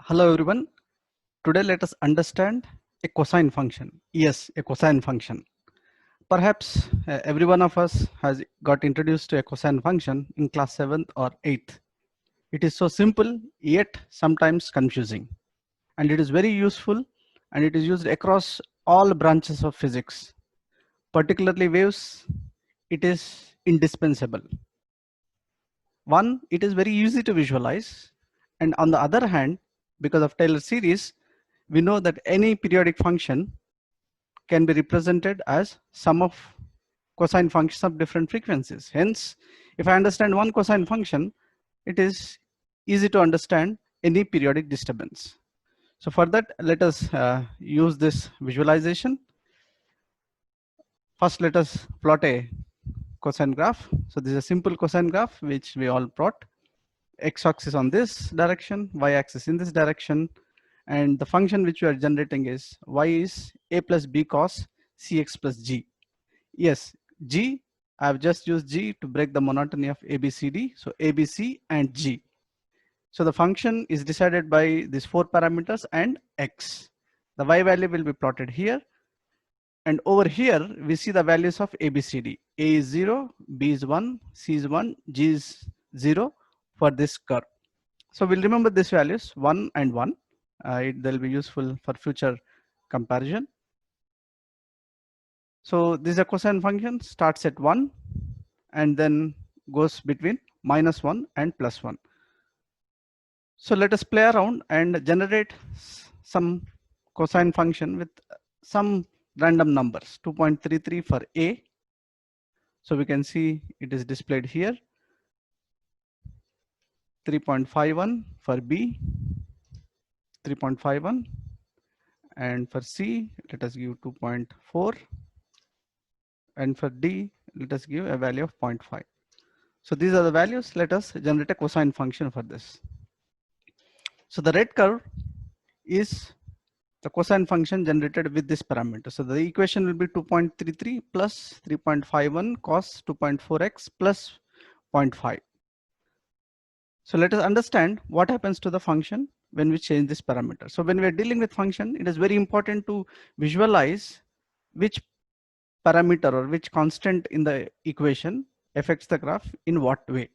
Hello everyone. Today let us understand a cosine function. Yes, a cosine function. Perhaps every one of us has got introduced to a cosine function in class 7th or 8th. It is so simple yet sometimes confusing. And it is very useful and it is used across all branches of physics. Particularly waves, it is indispensable. One, it is very easy to visualize. And on the other hand, because of Taylor series, we know that any periodic function can be represented as sum of cosine functions of different frequencies. Hence, if I understand one cosine function, it is easy to understand any periodic disturbance. So for that, let us use this visualization. First, let us plot a cosine graph. So this is a simple cosine graph which we all plot. X-axis on this direction, y-axis in this direction, and the function which we are generating is y is a plus b cos cx plus g. Yes, g, I have just used g to break the monotony of abcd, so abc and g. So the function is decided by these four parameters and x. The y value will be plotted here, and over here we see the values of abcd. A is 0, b is 1, c is 1, g is 0 for this curve. So we'll remember these values 1 and 1. They'll be useful for future comparison. So this is a cosine function, starts at 1 and then goes between -1 and +1. So let us play around and generate some cosine function with some random numbers. 2.33 for A. So we can see it is displayed here. 3.51 for B. 3.51. And for C, let us give 2.4. And for D, let us give a value of 0.5. So these are the values. Let us generate a cosine function for this. So the red curve is the cosine function generated with this parameter. So the equation will be 2.33 plus 3.51 cos 2.4x plus 0.5. So let us understand what happens to the function when we change this parameter. So when we are dealing with function, it is very important to visualize which parameter or which constant in the equation affects the graph in what way.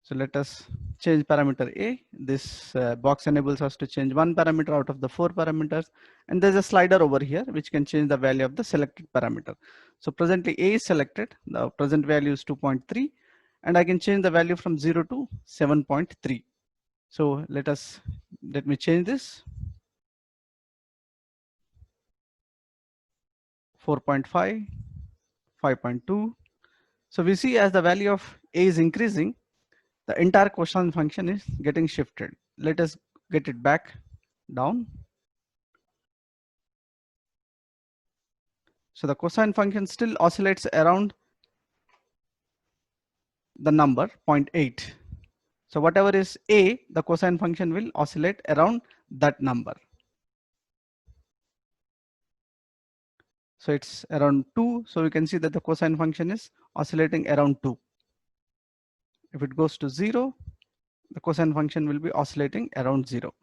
So let us change parameter A. This box enables us to change one parameter out of the four parameters. And there's a slider over here which can change the value of the selected parameter. So presently A is selected. The present value is 2.3. And I can change the value from 0 to 7.3. So let me change this. 4.5, 5.2. So we see as the value of A is increasing, the entire cosine function is getting shifted. Let us get it back down. So the cosine function still oscillates around the number 0.8. So whatever is A, the cosine function will oscillate around that number. So it's around 2. So we can see that the cosine function is oscillating around 2. If it goes to 0, the cosine function will be oscillating around 0.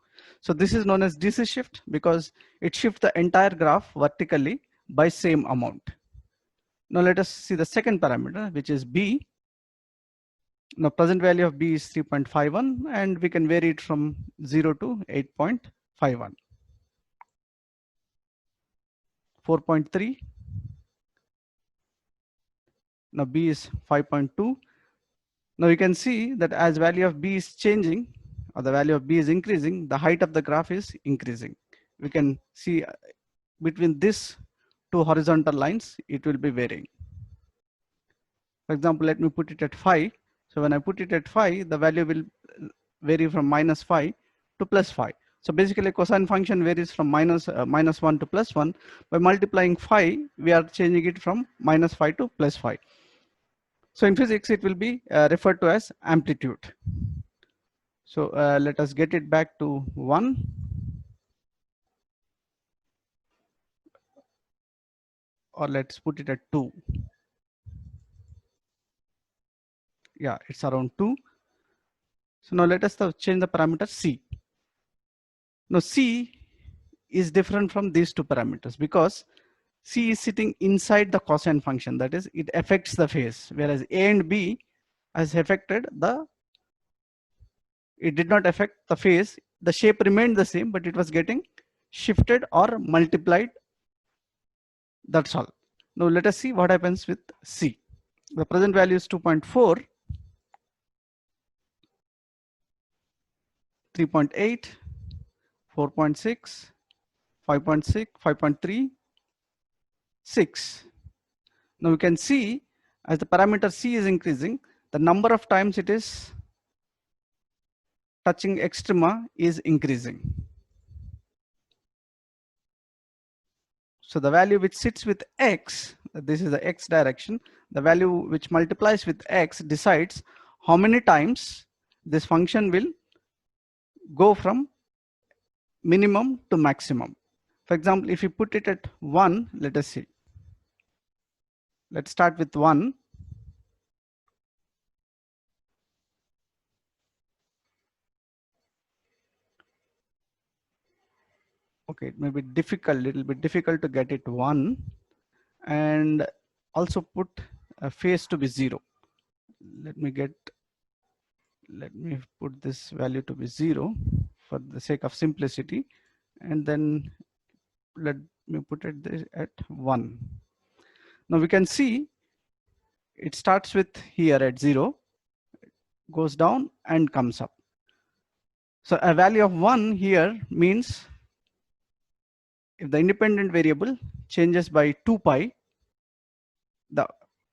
So this is known as DC shift because it shifts the entire graph vertically by same amount. Now let us see the second parameter, which is B. Now present value of B is 3.51 and we can vary it from 0 to 8.51. 4.3. Now B is 5.2. Now you can see that as value of B is changing or the value of B is increasing, the height of the graph is increasing. We can see between these two horizontal lines, it will be varying. For example, let me put it at 5. So when I put it at 5, the value will vary from -5 to +5. So basically cosine function varies from -1 to +1. By multiplying 5, we are changing it from -5 to +5. So in physics, it will be referred to as amplitude. So let us get it back to 1. Or let's put it at 2. Yeah, it's around 2. So now let us change the parameter C. Now C is different from these two parameters because C is sitting inside the cosine function, that is it affects the phase, whereas A and B has affected the, it did not affect the phase, the shape remained the same, but it was getting shifted or multiplied, that's all. Now let us see what happens with C. The present value is 2.4, 3.8, 4.6, 5.6, 5.3, 6. Now we can see as the parameter C is increasing, the number of times it is touching extrema is increasing. So the value which sits with X, this is the X direction, the value which multiplies with X decides how many times this function will go from minimum to maximum. For example, if you put it at 1, let us see. Let's start with 1. Okay, it may be difficult, little bit difficult to get it 1, and also put a phase to be 0. Let me put this value to be 0 for the sake of simplicity, and then let me put it this at 1. Now we can see it starts with here at 0, goes down and comes up. So a value of 1 here means if the independent variable changes by 2 pi, the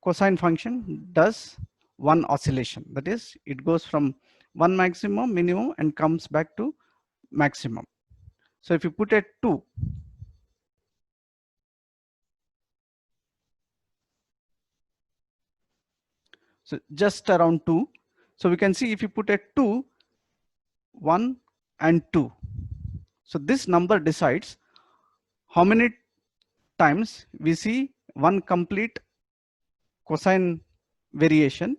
cosine function does one oscillation. That is, it goes from one maximum, minimum, and comes back to maximum. So if you put at 2, so just around 2. So we can see if you put at 2, 1 and 2. So this number decides how many times we see one complete cosine variation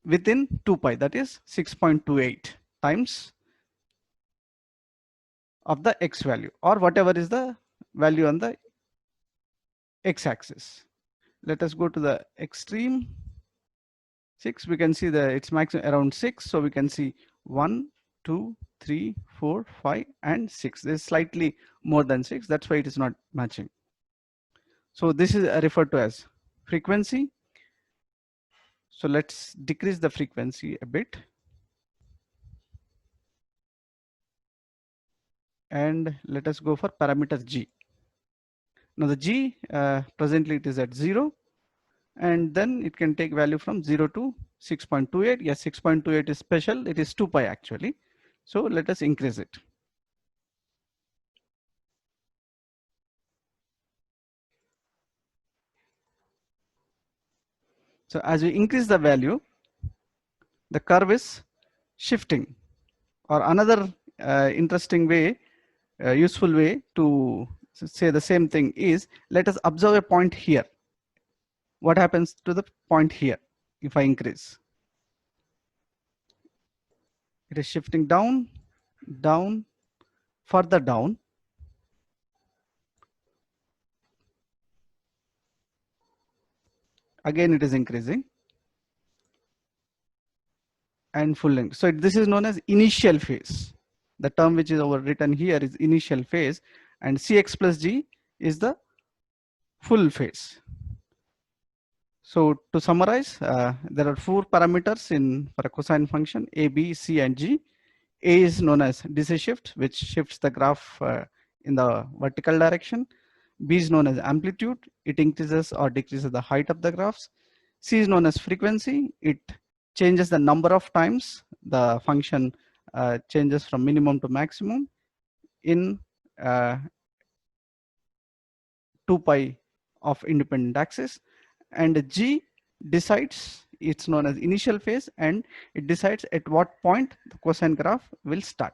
within 2 pi, that is 6.28 times of the X value or whatever is the value on the X axis. Let us go to the extreme 6. We can see that it's maximum around 6. So we can see 1, 2, 3, 4, 5 and 6. This is slightly more than 6. That's why it is not matching. So this is referred to as frequency. So let's decrease the frequency a bit. And let us go for parameter G. Now the G, presently it is at 0. And then it can take value from 0 to 6.28. Yes, 6.28 is special. It is 2 pi actually. So let us increase it. So as we increase the value, the curve is shifting. Or another interesting way, useful way to say the same thing is, let us observe a point here. What happens to the point here if I increase? It is shifting down, down, further down. Again, it is increasing and full length. So this is known as initial phase. The term which is written here is initial phase, and Cx plus G is the full phase. So to summarize, there are 4 parameters for a cosine function: A, B, C, and G. A is known as DC shift, which shifts the graph in the vertical direction. B is known as amplitude. It increases or decreases the height of the graphs. C is known as frequency. It changes the number of times the function changes from minimum to maximum in 2 pi of independent axis. And G decides, it's known as initial phase, and it decides at what point the cosine graph will start.